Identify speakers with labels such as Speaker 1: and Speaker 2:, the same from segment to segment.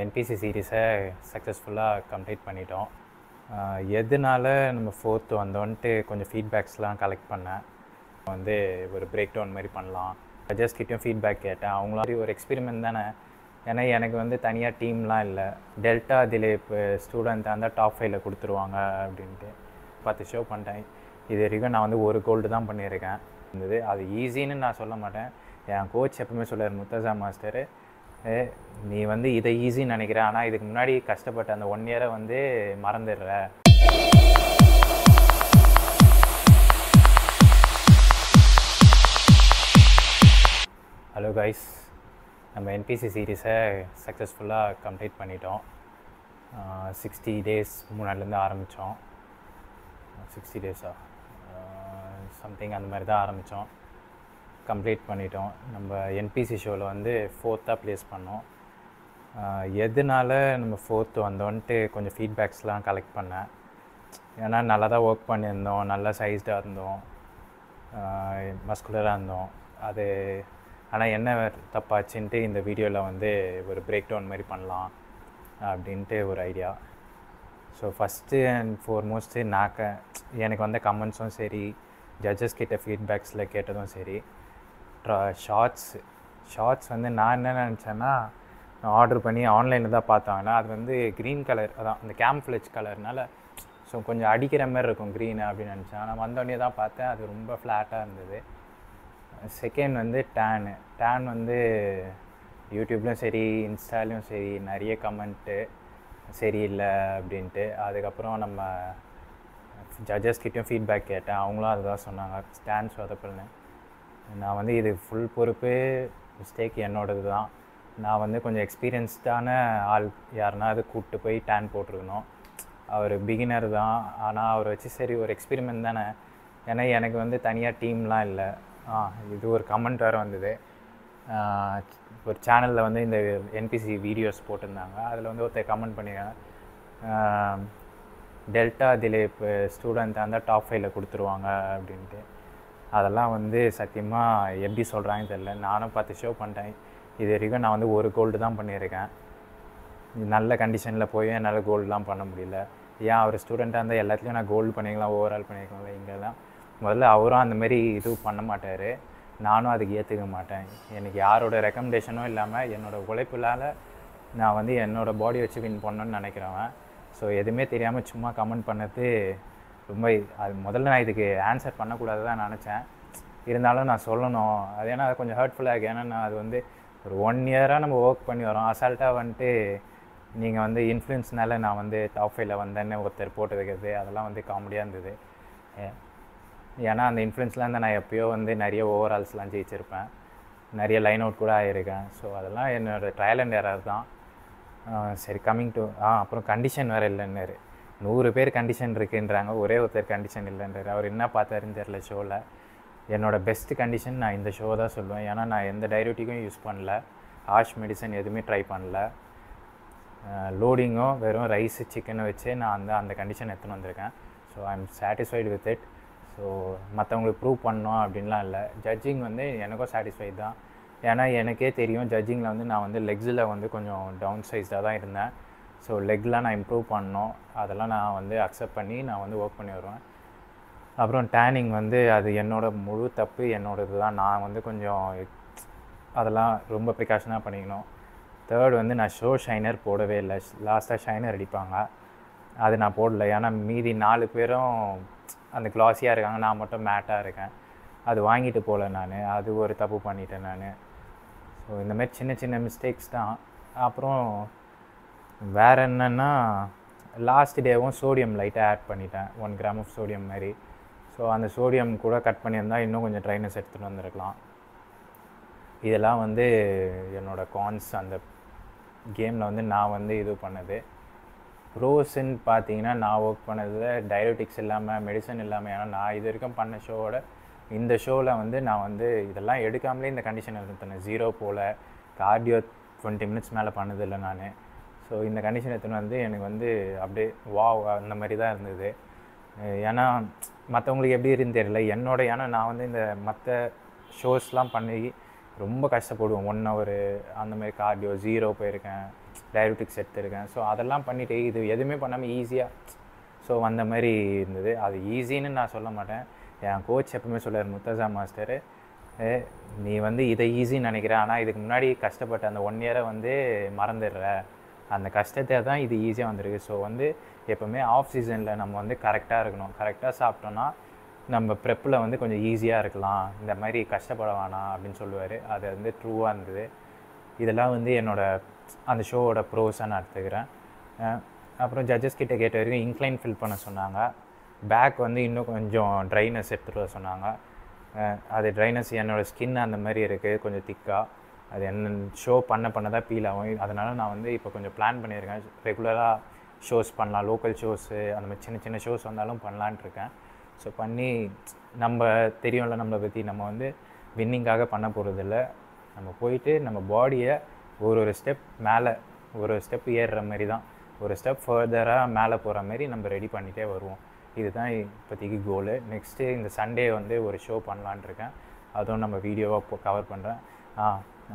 Speaker 1: NBC சீரீஸை சக்ஸஸ்ஃபுல்லாக complete பண்ணிட்டோம். எதனால நம்ம 4th வந்தோன்ட்டு கொஞ்சம் ஃபீட்பேக்ஸ்லாம் கலெக்ட் பண்ணேன். வந்து ஒரு பிரேக் டவுன் மாதிரி பண்ணலாம், ஜட்ஜஸ் கிட்டேயும் ஃபீட்பேக் கேட்டேன். அவங்களாம் ஒரு எக்ஸ்பெரிமெண்ட் தானே, ஏன்னா எனக்கு வந்து தனியாக டீம்லாம் இல்லை. டெல்டா திலீப் ஸ்டூடெண்ட் அந்த டாப் 5ல் கொடுத்துருவாங்க அப்படின்ட்டு 10 ஷோ பண்ணிட்டேன். இது வரைக்கும் நான் வந்து ஒரு கோல்டு தான் பண்ணியிருக்கேன். இருந்தது அது ஈஸின்னு நான் சொல்ல மாட்டேன். என் கோச் எப்பவுமே சொல்லுவார், முர்த்தஸா மாஸ்டர், நீ வந்து இதை ஈஸின்னு நினைக்கிற, ஆனால் இதுக்கு முன்னாடி கஷ்டப்பட்ட அந்த 1 இயரை வந்து மறந்துடுற. ஹலோ கைஸ், நம்ம என்பிசி சீரீஸை சக்ஸஸ்ஃபுல்லாக கம்ப்ளீட் பண்ணிட்டோம். 60 டேஸ் முன்னாடிலேருந்து ஆரம்பித்தோம். 60 டேஸா சம்திங் அந்த மாதிரி தான் ஆரம்பித்தோம். கம்ப்ளீட் பண்ணிட்டோம். நம்ம என்பிசி ஷோவில் வந்து 4th ப்ளேஸ் பண்ணோம். எதனால நம்ம 4th வந்தோன்ட்டு கொஞ்சம் ஃபீட்பேக்ஸ்லாம் கலெக்ட் பண்ணேன். ஏன்னா நல்லா தான் ஒர்க் பண்ணியிருந்தோம், நல்லா சைஸ்டாக இருந்தோம், மஸ்குலராக இருந்தோம். அது ஆனால் என்ன தப்பாச்சுன்ட்டு இந்த வீடியோவில் வந்து ஒரு பிரேக் டவுன் மாதிரி பண்ணலாம் அப்படின்ட்டு ஒரு ஐடியா. ஸோ ஃபஸ்ட்டு அண்ட் ஃபோர்மோஸ்ட்டு எனக்கு வந்த கமெண்ட்ஸும் சரி, ஜட்ஜஸ் கிட்ட ஃபீட்பேக்ஸில் கேட்டதும் சரி, ஷார்ட்ஸ் வந்து நான் என்ன நினச்சேன்னா, ஆர்டர் பண்ணி ஆன்லைனில் தான் பார்த்தாங்கன்னா அது வந்து க்ரீன் கலர், அதான் அந்த கேம்ஃப்ளெஜ் கலர்னால ஸோ கொஞ்சம் அடிக்கிற மாதிரி இருக்கும் க்ரீனு அப்படின்னு நினச்சேன். நான் வந்தோடனே தான் பார்த்தேன், அது ரொம்ப ஃப்ளாட்டாக இருந்தது. செகண்ட் வந்து டேன் வந்து யூடியூப்லேயும் சரி, இன்ஸ்டாலையும் சரி நிறைய கமெண்ட்டு சரியில்லை அப்படின்ட்டு. அதுக்கப்புறம் நம்ம ஜட்ஜஸ் கிட்டேயும் ஃபீட்பேக் கேட்டேன். அவங்களும் அதுதான் சொன்னாங்க, ஸ்டாண்ட் சொதப்பல்னு. நான் வந்து இது ஃபுல் பொறுப்பு, மிஸ்டேக் என்னோடது தான். நான் வந்து கொஞ்சம் எக்ஸ்பீரியன்ஸ்டான ஆள் யாருன்னா அது கூப்பிட்டு போய் டேன் போட்டிருக்கணும். அவர் பிகினர் தான், ஆனால் அவரை வச்சு சரி ஒரு எக்ஸ்பெரிமெண்ட் தானே, ஏன்னா எனக்கு வந்து தனியாக டீம்லாம் இல்லை. இது ஒரு கமெண்ட் வேறு வந்தது. ஒரு சேனலில் வந்து இந்த என்பிசி வீடியோஸ் போட்டிருந்தாங்க. அதில் வந்து ஒருத்தர் கமெண்ட் பண்ணியிருக்காங்க, டெல்டா திலீப் ஸ்டூடெண்ட் அந்த டாப் 5ல் கொடுத்துருவாங்க அப்படின்ட்டு. அதெல்லாம் வந்து சத்தியமாக எப்படி சொல்கிறாங்கன்னு தெரில. நானும் 10 ஷோ பண்ணிட்டேன். இது வரைக்கும் நான் வந்து ஒரு கோல்டு தான் பண்ணியிருக்கேன். நல்ல கண்டிஷனில் போய் என்னால் கோல்டுலாம் பண்ண முடியல. ஏன் அவர் ஸ்டூடெண்ட்டாக இருந்தால் எல்லாத்துலேயும் நான் கோல்டு பண்ணிக்கலாம், ஓவரால் பண்ணியிருக்கோம்ல. இங்கெல்லாம் முதல்ல அவரும் அந்தமாரி இது பண்ண மாட்டார், நானும் அதுக்கு ஏற்றுக்க மாட்டேன். எனக்கு யாரோட ரெக்கமெண்டேஷனும் இல்லாமல் என்னோடய உழைப்புலால் நான் வந்து என்னோடய பாடி வச்சு வின் பண்ணணுன்னு நினைக்கிறவன். ஸோ எதுவுமே தெரியாமல் சும்மா கமெண்ட் பண்ணது ரொம்ப அது முதல்ல நான் இதுக்கு ஆன்சர் பண்ணக்கூடாது தான் நினச்சேன். இருந்தாலும் நான் சொல்லணும். அது ஏன்னா அது கொஞ்சம் ஹர்ட்ஃபுல்லாக இருக்குது. ஏன்னா நான் அது வந்து ஒரு 1 இயராக நம்ம ஒர்க் பண்ணி வரோம். அசால்ட்டாக வந்துட்டு நீங்கள் வந்து இன்ஃப்ளூயன்ஸ்னால நான் வந்து டாப் 5ல் வந்தேன்னு ஒருத்தர் போட்டு வைக்கிறது, அதெல்லாம் வந்து காமெடியாக இருந்தது. ஏன்னா அந்த இன்ஃப்ளூயன்ஸ்லாம் இருந்தால் நான் எப்போயோ வந்து நிறைய ஓவரால்ஸ்லாம் ஜெயிச்சிருப்பேன், நிறைய லைன் அவுட் கூட ஆகியிருக்கேன். ஸோ அதெல்லாம் என்னோடய ட்ரையல் அண்ட் எரர் தான். சரி, கம்மிங் டு அப்புறம் கண்டிஷன் வேறு இல்லைன்னாரு. 100 பேர் கண்டிஷன் இருக்குன்றாங்க, ஒரே ஒருத்தர் கண்டிஷன் இல்லைன்றாரு. அவர் என்ன பார்த்தாருன்னு தெரில ஷோவில். என்னோடய பெஸ்ட்டு கண்டிஷன் நான் இந்த ஷோ தான் சொல்லுவேன். ஏன்னா நான் எந்த டைரூட்டிக்கும் யூஸ் பண்ணல, ஆஷ் மெடிசன் எதுவுமே ட்ரை பண்ணல. லோடிங்கும் வெறும் ரைஸு சிக்கனை வச்சு நான் அந்த கண்டிஷன் எடுத்துன்னு வந்திருக்கேன். So I am satisfied with it. So மற்றவங்களுக்கு ப்ரூவ் பண்ணோம் அப்படின்லாம் இல்லை. ஜட்ஜிங் வந்து எனக்கும் சாட்டிஸ்ஃபைடு தான். ஏன்னா எனக்கே தெரியும் ஜட்ஜிங்கில் வந்து நான் வந்து லெக்ஸில் வந்து கொஞ்சம் டவுன் சைஸ்டாக தான் இருந்தேன். ஸோ லெக்லாம் நான் இம்ப்ரூவ் பண்ணோம். அதெல்லாம் நான் வந்து அக்செப்ட் பண்ணி நான் வந்து ஒர்க் பண்ணி வருவேன். அப்புறம் டேனிங் வந்து அது என்னோடய முழு தப்பு, என்னோடது தான். நான் வந்து கொஞ்சம் அதெல்லாம் ரொம்ப ப்ரிகாஷனாக பண்ணிக்கணும். தேர்ட் வந்து நான் ஷைனர் போடவே இல்லை. லாஸ்ட்டாக ஷைனர் அடிப்பாங்க, அது நான் போடல. ஏன்னா மீதி 4 பேரும் அந்த க்ளாஸியாக இருக்காங்க, நான் மட்டும் மேட்டாக இருக்கேன். அது வாங்கிட்டு போகல நான். அது ஒரு தப்பு பண்ணிட்டேன் நான். ஸோ இந்தமாதிரி சின்ன சின்ன மிஸ்டேக்ஸ் தான். அப்புறம் வேறு என்னென்னா, லாஸ்ட் டேவும் சோடியம் லைட்டாக ஆட் பண்ணிட்டேன், 1 கிராம் ஆஃப் சோடியம் மாதிரி. ஸோ அந்த சோடியம் கூட கட் பண்ணியிருந்தால் இன்னும் கொஞ்சம் ட்ரைனஸ் எடுத்துகிட்டு வந்திருக்கலாம். இதெல்லாம் வந்து என்னோடய கான்ஸ் அந்த கேமில் வந்து நான் வந்து இது பண்ணது. ப்ரோஸ்ன்னு பார்த்தீங்கன்னா, நான் ஒர்க் பண்ணதில் டைரோட்டிக்ஸ் இல்லாமல், மெடிசன் இல்லாமல். ஏன்னா நான் இது வரைக்கும் பண்ண ஷோவோட இந்த ஷோவில் வந்து நான் வந்து இதெல்லாம் எடுக்காமலே இந்த கண்டிஷன் எடுத்துனேன். 0 போல் கார்டியோ 20 மினிட்ஸ் மேலே பண்ணதில்லை நான். ஸோ இந்த கண்டிஷன் எடுத்துன்னு வந்து எனக்கு வந்து அப்படியே அந்த மாதிரி தான் இருந்தது. ஏன்னா மற்றவங்களுக்கு எப்படி இருக்குன்னு தெரியல ஏன்னா நான் வந்து இந்த மற்ற ஷோஸ்லாம் பண்ணி ரொம்ப கஷ்டப்படுவோம். 1 ஹவர் அந்த மாதிரி கார்டியோ 0 போயிருக்கேன். டயபெட்டிக்ஸ் எடுத்திருக்கேன். ஸோ அதெல்லாம் பண்ணிவிட்டு இது எதுவுமே பண்ணாமல் ஈஸியாக ஸோ வந்த மாதிரி இருந்தது. அது ஈஸின்னு நான் சொல்ல மாட்டேன். என் கோச் எப்பவுமே சொல்லுவார், முர்த்தஸா மாஸ்டர், நீ வந்து இதை ஈஸின்னு நினைக்கிற, ஆனால் இதுக்கு முன்னாடி கஷ்டப்பட்ட அந்த 1 இயரை வந்து மறந்துடுற, அந்த கஷ்டத்தை தான் இது ஈஸியாக வந்திருக்கு. ஸோ வந்து எப்போவுமே ஆஃப் சீசனில் நம்ம வந்து கரெக்டாக இருக்கணும். கரெக்டாக சாப்பிட்டோன்னா நம்ம ப்ரெப்பில் வந்து கொஞ்சம் ஈஸியாக இருக்கலாம், இந்த மாதிரி கஷ்டப்பட வேணாம் அப்படின்னு சொல்லுவார். அது வந்து ட்ரூவாக இருந்தது. இதெல்லாம் வந்து அந்த ஷோவோட ப்ரோஸாக நான் எடுத்துக்கிறேன். அப்புறம் ஜட்ஜஸ் கிட்டே கேட்ட வரைக்கும் இன்க்ளைன் ஃபில் பண்ண சொன்னாங்க. பேக் வந்து இன்னும் கொஞ்சம் ட்ரைனஸ் எடுத்துகிட்டு வர சொன்னாங்க. அது ட்ரைனஸ் என்னோடய ஸ்கின் அந்த மாதிரி இருக்குது, கொஞ்சம் திக்காக. அது என்ன ஷோ பண்ண தான் ஃபீல் ஆகும். அதனால் நான் வந்து இப்போ கொஞ்சம் பிளான் பண்ணியிருக்கேன். ரெகுலராக ஷோஸ் பண்ணலாம், லோக்கல் ஷோஸு அந்த மாதிரி சின்ன சின்ன ஷோஸ் வந்தாலும் பண்ணலான்ட்டு இருக்கேன். ஸோ பண்ணி நம்ம தெரியும்ல நம்மளை பற்றி, நம்ம வந்து வின்னிங்காக பண்ண போகிறதில்ல. நம்ம போயிட்டு நம்ம பாடியை ஒரு ஸ்டெப் மேலே, ஒரு ஸ்டெப் ஏறுற மாதிரி தான், ஒரு ஸ்டெப் ஃபர்தராக மேலே போகிற மாதிரி நம்ம ரெடி பண்ணிகிட்டே வருவோம். இதுதான் இப்போதைக்கு கோலு. நெக்ஸ்ட்டு இந்த சண்டே வந்து ஒரு ஷோ பண்ணலான் இருக்கேன். அதுவும் நம்ம வீடியோவாக கவர் பண்ணுறேன்.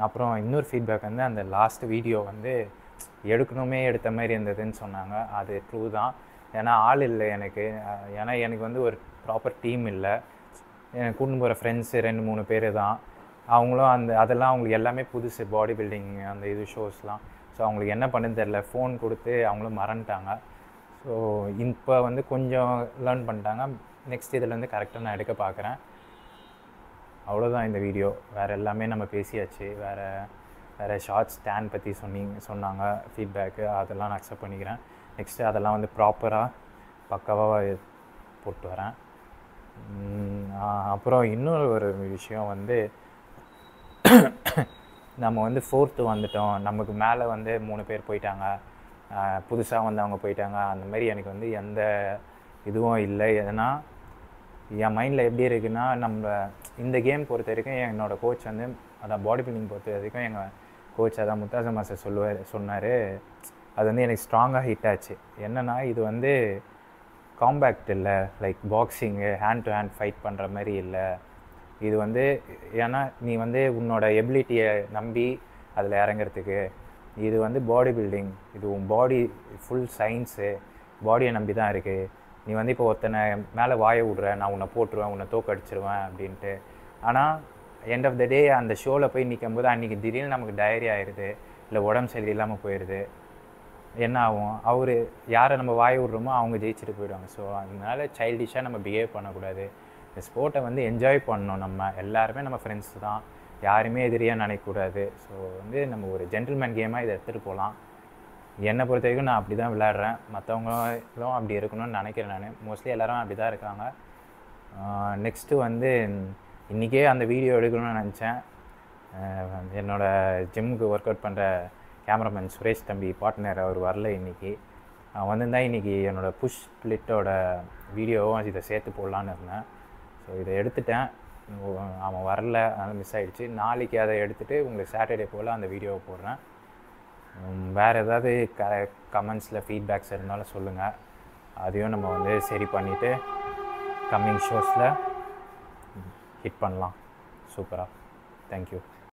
Speaker 1: அப்புறம் இன்னொரு ஃபீட்பேக் வந்து அந்த லாஸ்ட் வீடியோ வந்து எடுத்த மாதிரி இருந்ததுன்னு சொன்னாங்க. அது ட்ரூ தான். ஏன்னா ஆள் இல்லை எனக்கு. ஏன்னா எனக்கு வந்து ஒரு ப்ராப்பர் டீம் இல்லை. எனக்கு கூட்டின்னு போகிற ஃப்ரெண்ட்ஸு 2-3 பேர் தான். அவங்களும் அதெல்லாம் அவங்களுக்கு எல்லாமே புதுசு, பாடி பில்டிங் அந்த ஷோஸ்லாம். ஸோ அவங்களுக்கு என்ன பண்ணுன்னு தெரில. ஃபோன் கொடுத்து அவங்களும் மறந்துட்டாங்க. ஸோ இப்போ வந்து கொஞ்சம் லேர்ன் பண்ணிட்டாங்க. நெக்ஸ்ட் இதில் வந்து கரெக்டாக நான் எடுக்க பார்க்குறேன். அவ்வளோதான் இந்த வீடியோ. வேறு எல்லாமே நம்ம பேசியாச்சு. வேறு ஷார்ட் ஸ்டாண்ட் பற்றி சொன்னாங்க ஃபீட்பேக்கு, அதெல்லாம் நான் அக்செப்ட் பண்ணிக்கிறேன். நெக்ஸ்ட்டு அதெல்லாம் வந்து ப்ராப்பராக பக்காவாக போட்டு வரேன். அப்புறம் இன்னொரு ஒரு விஷயம் வந்து, நம்ம வந்து 4th வந்துட்டோம், நமக்கு மேலே வந்து 3 பேர் போயிட்டாங்க, புதுசாக வந்து அவங்க போயிட்டாங்க, அந்த மாதிரி எனக்கு வந்து எந்த இதுவும் இல்லை. எதனா என் மைண்டில் எப்படி இருக்குன்னா, நம்ம இந்த கேம் பொறுத்த வரைக்கும் என்னோடய கோச் வந்து, அதான் பாடி பில்டிங் பொறுத்த வரைக்கும் எங்கள் கோச் அதான் முர்த்தஸா மாஸ்டர் சொன்னார். அது வந்து எனக்கு ஸ்ட்ராங்காக ஹிட் ஆச்சு. என்னென்னா, இது வந்து காம்பேக்ட் இல்லை, like boxing hand to hand fight பண்ணுற மாதிரி இல்லை. இது வந்து ஏன்னா நீ வந்து உன்னோட எபிலிட்டியை நம்பி அதில் இறங்கிறதுக்கு, இது வந்து பாடி பில்டிங், இது உன் பாடி ஃபுல் சயின்ஸு, பாடியை நம்பி தான் இருக்குது. நீ வந்து இப்போ ஒருத்தனை மேலே வாயை விட்ற, நான் உன்னை போட்டுருவேன், உன்னை தோக்கடிச்சிருவேன் அப்படின்ட்டு. ஆனால் எண்ட் ஆஃப் த டே அந்த ஷோவில் போய் நிற்கும் போது அன்றைக்கி திடீர்னு நமக்கு டயரி ஆயிடுது, இல்லை உடம்பு சரி இல்லாமல் போயிடுது. என்ன ஆகும், யாரை நம்ம வாயை விட்றோமோ அவங்க ஜெயிச்சுட்டு போயிடுவாங்க. ஸோ அதனால சைல்டிஷாக நம்ம பிஹேவ் பண்ணக்கூடாது. இந்த ஸ்போர்ட்டை வந்து என்ஜாய் பண்ணணும். நம்ம எல்லாருமே நம்ம ஃப்ரெண்ட்ஸ் தான், யாருமே எதிரியாக நினைக்கக்கூடாது. ஸோ வந்து நம்ம ஒரு ஜென்டில்மேன் கேமாக இதை எடுத்துகிட்டு போகலாம். என்னை பொறுத்த வரைக்கும் நான் அப்படி தான் விளையாடுறேன். மற்றவங்களும் அப்படி இருக்கணும்னு நினைக்கிறேன். நான் மோஸ்ட்லி எல்லோரும் அப்படி தான் இருக்காங்க. நெக்ஸ்ட்டு வந்து இன்றைக்கே அந்த வீடியோ எடுக்கணும்னு நினச்சேன். என்னோடய ஜிம்முக்கு ஒர்க் அவுட் பண்ணுற கேமராமேன் சுரேஷ் தம்பி பார்ட்னர், அவர் வரல இன்றைக்கி. வந்திருந்தால் இன்றைக்கி என்னோடய புஷ் ஸ்ப்ளிட்டோட வீடியோவும் இதை சேர்த்து போடலான்னு இருந்தேன். ஸோ இதை எடுத்துட்டேன். அவன் வரல, அதனால் மிஸ் ஆகிடுச்சு. நாளைக்கு அதை எடுத்துகிட்டு உங்களுக்கு சாட்டர்டே போல் அந்த வீடியோவை போடுறேன். வேறு ஏதாவது கமெண்ட்ஸில் ஃபீட்பேக்ஸ் இருந்தாலும் சொல்லுங்கள். அதையும் நம்ம வந்து சரி பண்ணிவிட்டு கம்மிங் ஷோஸில் ஹிட் பண்ணலாம். சூப்பராக. தேங்க்யூ.